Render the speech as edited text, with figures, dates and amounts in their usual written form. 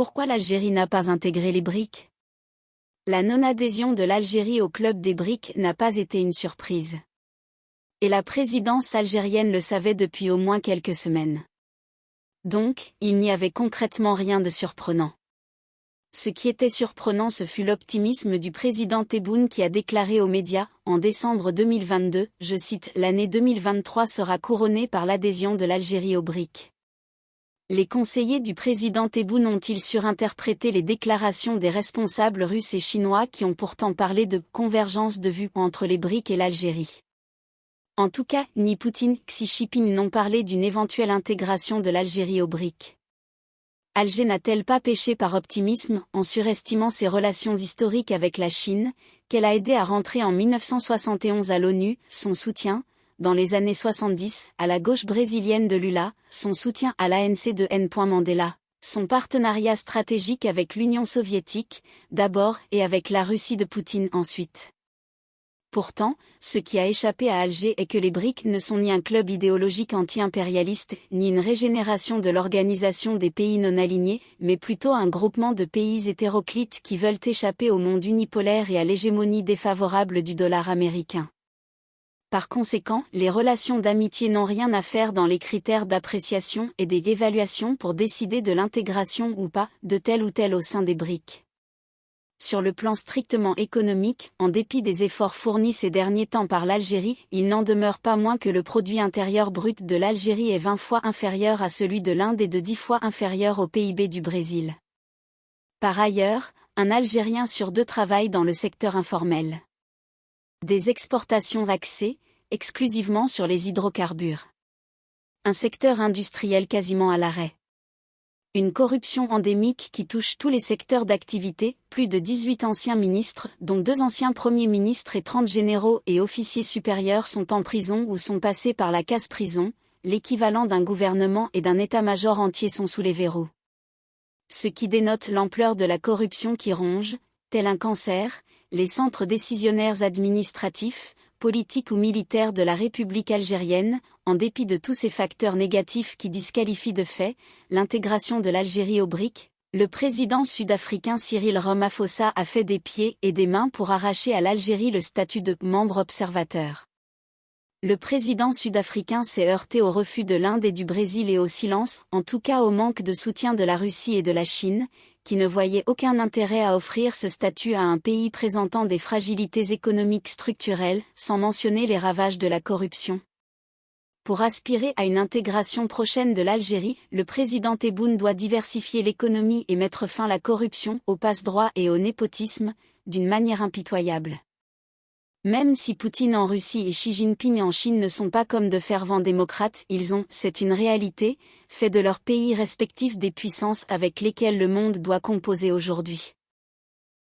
Pourquoi l'Algérie n'a pas intégré les BRIC? La non-adhésion de l'Algérie au club des BRIC n'a pas été une surprise. Et la présidence algérienne le savait depuis au moins quelques semaines. Donc, il n'y avait concrètement rien de surprenant. Ce qui était surprenant, ce fut l'optimisme du président Tebboune qui a déclaré aux médias, en décembre 2022, je cite, « L'année 2023 sera couronnée par l'adhésion de l'Algérie au BRIC ». Les conseillers du président Tebboune ont-ils surinterprété les déclarations des responsables russes et chinois qui ont pourtant parlé de « convergence de vues » entre les BRIC et l'Algérie? En tout cas, ni Poutine, Xi Jinping n'ont parlé d'une éventuelle intégration de l'Algérie au BRIC. Alger n'a-t-elle pas péché par optimisme en surestimant ses relations historiques avec la Chine, qu'elle a aidé à rentrer en 1971 à l'ONU, son soutien, dans les années 70, à la gauche brésilienne de Lula, son soutien à l'ANC de N. Mandela, son partenariat stratégique avec l'Union soviétique, d'abord, et avec la Russie de Poutine ensuite. Pourtant, ce qui a échappé à Alger est que les BRIC ne sont ni un club idéologique anti-impérialiste, ni une régénération de l'organisation des pays non alignés, mais plutôt un groupement de pays hétéroclites qui veulent échapper au monde unipolaire et à l'hégémonie défavorable du dollar américain. Par conséquent, les relations d'amitié n'ont rien à faire dans les critères d'appréciation et d'évaluation pour décider de l'intégration ou pas de tel ou tel au sein des BRIC. Sur le plan strictement économique, en dépit des efforts fournis ces derniers temps par l'Algérie, il n'en demeure pas moins que le produit intérieur brut de l'Algérie est 20 fois inférieur à celui de l'Inde et de 10 fois inférieur au PIB du Brésil. Par ailleurs, un Algérien sur 2 travaille dans le secteur informel. Des exportations axées, exclusivement sur les hydrocarbures. Un secteur industriel quasiment à l'arrêt. Une corruption endémique qui touche tous les secteurs d'activité, plus de 18 anciens ministres, dont 2 anciens premiers ministres et 30 généraux et officiers supérieurs sont en prison ou sont passés par la case prison, l'équivalent d'un gouvernement et d'un état-major entier sont sous les verrous. Ce qui dénote l'ampleur de la corruption qui ronge, tel un cancer, les centres décisionnaires administratifs, politiques ou militaires de la République algérienne, en dépit de tous ces facteurs négatifs qui disqualifient de fait l'intégration de l'Algérie au BRIC, le président sud-africain Cyril Ramaphosa a fait des pieds et des mains pour arracher à l'Algérie le statut de membre observateur. Le président sud-africain s'est heurté au refus de l'Inde et du Brésil et au silence, en tout cas au manque de soutien de la Russie et de la Chine, qui ne voyaient aucun intérêt à offrir ce statut à un pays présentant des fragilités économiques structurelles, sans mentionner les ravages de la corruption. Pour aspirer à une intégration prochaine de l'Algérie, le président Tebboune doit diversifier l'économie et mettre fin à la corruption, au passe-droit et au népotisme, d'une manière impitoyable. Même si Poutine en Russie et Xi Jinping en Chine ne sont pas comme de fervents démocrates, ils ont, c'est une réalité, fait de leurs pays respectifs des puissances avec lesquelles le monde doit composer aujourd'hui.